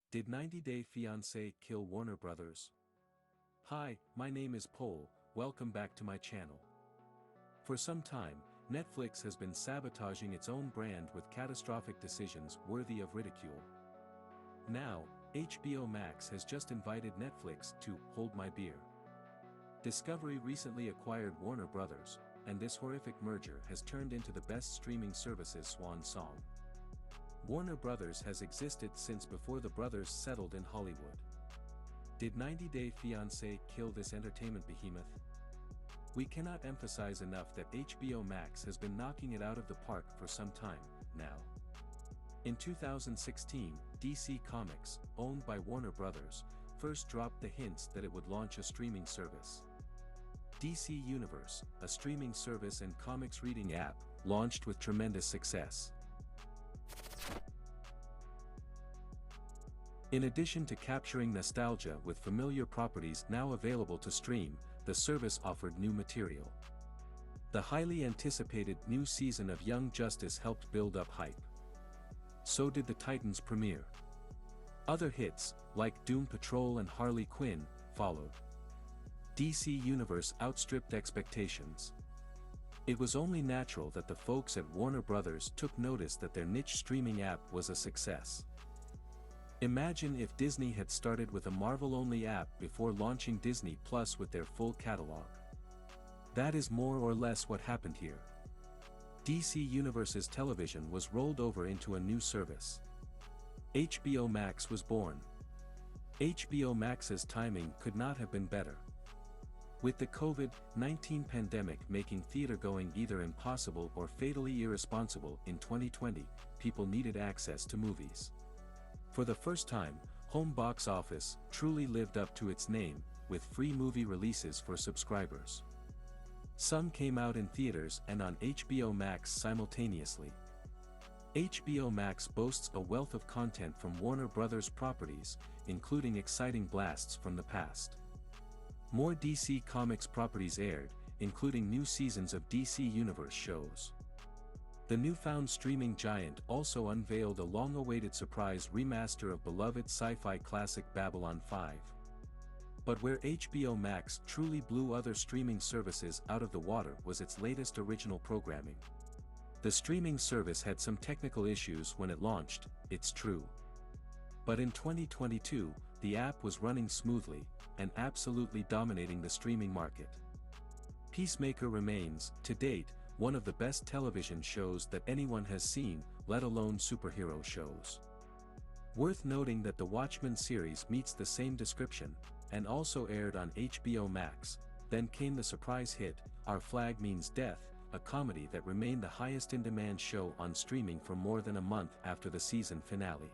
Did 90 Day Fiance kill Warner Brothers? Hi, my name is Paul, welcome back to my channel. For some time, Netflix has been sabotaging its own brand with catastrophic decisions worthy of ridicule. Now, HBO Max has just invited Netflix to hold my beer. Discovery recently acquired Warner Brothers, and this horrific merger has turned into the best streaming service's swan song. Warner Brothers has existed since before the brothers settled in Hollywood. Did 90 Day Fiance kill this entertainment behemoth? We cannot emphasize enough that HBO Max has been knocking it out of the park for some time now. In 2016, DC Comics, owned by Warner Brothers, first dropped the hints that it would launch a streaming service. DC Universe, a streaming service and comics reading app, launched with tremendous success. In addition to capturing nostalgia with familiar properties now available to stream, the service offered new material. The highly anticipated new season of Young Justice helped build up hype. So did the Titans premiere. Other hits, like Doom Patrol and Harley Quinn, followed. DC Universe outstripped expectations. It was only natural that the folks at Warner Brothers took notice that their niche streaming app was a success. Imagine if Disney had started with a Marvel-only app before launching Disney Plus with their full catalog. That is more or less what happened here. DC Universe's television was rolled over into a new service. HBO Max was born. HBO Max's timing could not have been better. With the COVID-19 pandemic making theater-going either impossible or fatally irresponsible in 2020, people needed access to movies. For the first time, home box office truly lived up to its name, with free movie releases for subscribers. Some came out in theaters and on HBO Max simultaneously. HBO Max boasts a wealth of content from Warner Brothers properties, including exciting blasts from the past. More DC Comics properties aired, including new seasons of DC Universe shows. The newfound streaming giant also unveiled a long-awaited surprise remaster of beloved sci-fi classic Babylon 5. But where HBO Max truly blew other streaming services out of the water was its latest original programming. The streaming service had some technical issues when it launched, it's true. But in 2022, the app was running smoothly, and absolutely dominating the streaming market. Peacemaker remains, to date, one of the best television shows that anyone has seen, let alone superhero shows. Worth noting that the Watchmen series meets the same description, and also aired on HBO Max. Then came the surprise hit, Our Flag Means Death, a comedy that remained the highest in-demand show on streaming for more than a month after the season finale.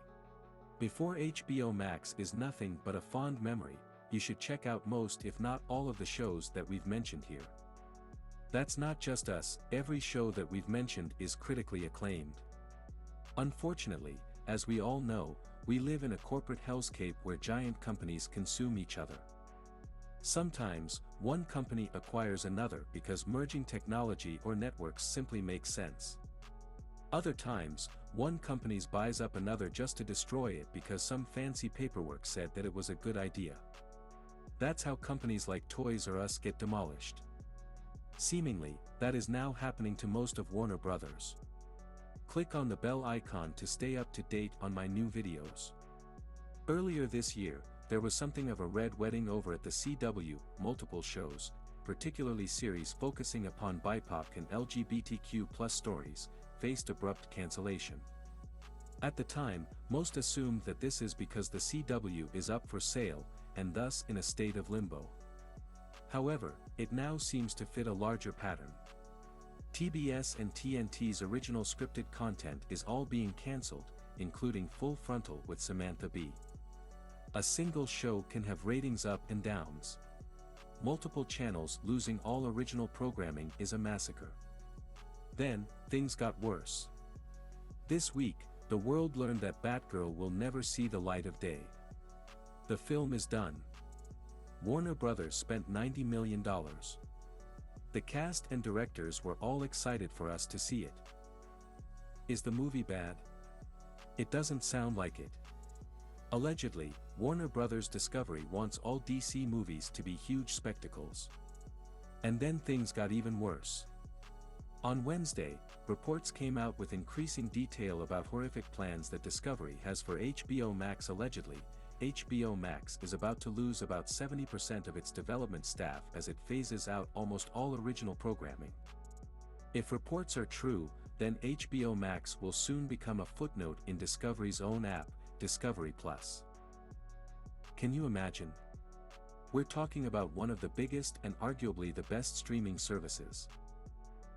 Before HBO Max is nothing but a fond memory, you should check out most if not all of the shows that we've mentioned here. That's not just us, every show that we've mentioned is critically acclaimed. Unfortunately, as we all know, we live in a corporate hellscape where giant companies consume each other. Sometimes, one company acquires another because merging technology or networks simply makes sense. Other times, one company buys up another just to destroy it because some fancy paperwork said that it was a good idea. That's how companies like Toys R Us get demolished. Seemingly, that is now happening to most of Warner Brothers. Click on the bell icon to stay up to date on my new videos. Earlier this year, there was something of a red wedding over at the CW. Multiple shows, particularly series focusing upon BIPOC and LGBTQ+ stories, faced abrupt cancellation. At the time, most assumed that this is because the CW is up for sale, and thus in a state of limbo. However, it now seems to fit a larger pattern. TBS and TNT's original scripted content is all being cancelled, including Full Frontal with Samantha Bee. A single show can have ratings up and downs. Multiple channels losing all original programming is a massacre. Then, things got worse. This week, the world learned that Batgirl will never see the light of day. The film is done. Warner Brothers spent $90 million. The cast and directors were all excited for us to see it. Is the movie bad? It doesn't sound like it. Allegedly, Warner Bros. Discovery wants all DC movies to be huge spectacles. And then things got even worse. On Wednesday, reports came out with increasing detail about horrific plans that Discovery has for HBO Max. Allegedly, HBO Max is about to lose about 70% of its development staff as it phases out almost all original programming. If reports are true, then HBO Max will soon become a footnote in Discovery's own app, Discovery Plus. Can you imagine? We're talking about one of the biggest and arguably the best streaming services.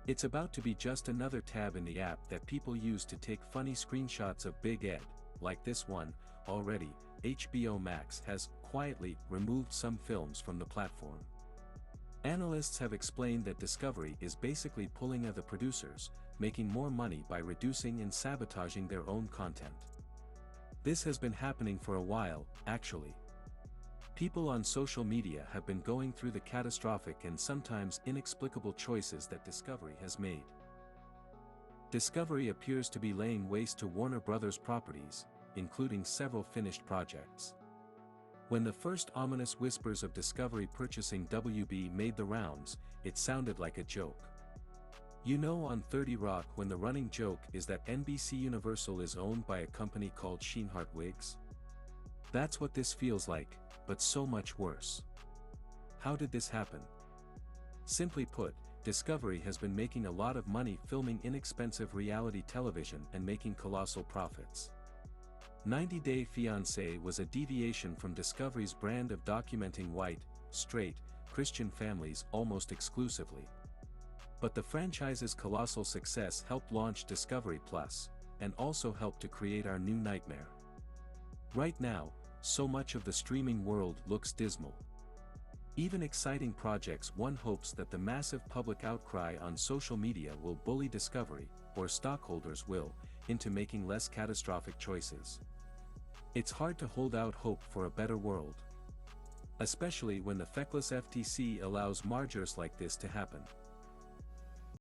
It's about to be just another tab in the app that people use to take funny screenshots of Big Ed, like this one. Already, HBO Max has quietly removed some films from the platform. Analysts have explained that Discovery is basically pulling at the producers, making more money by reducing and sabotaging their own content. This has been happening for a while, actually. People on social media have been going through the catastrophic and sometimes inexplicable choices that Discovery has made. Discovery appears to be laying waste to Warner Bros. Properties, including several finished projects. When the first ominous whispers of Discovery purchasing WB made the rounds, it sounded like a joke. You know, on 30 Rock, when the running joke is that NBC Universal is owned by a company called Sheinhardt Wigs? That's what this feels like, but so much worse. How did this happen? Simply put, Discovery has been making a lot of money filming inexpensive reality television and making colossal profits. 90 Day Fiance was a deviation from Discovery's brand of documenting white, straight, Christian families almost exclusively. But the franchise's colossal success helped launch Discovery Plus, and also helped to create our new nightmare. Right now, so much of the streaming world looks dismal. Even exciting projects, one hopes that the massive public outcry on social media will bully Discovery, or stockholders will, into making less catastrophic choices. It's hard to hold out hope for a better world. Especially when the feckless FTC allows mergers like this to happen.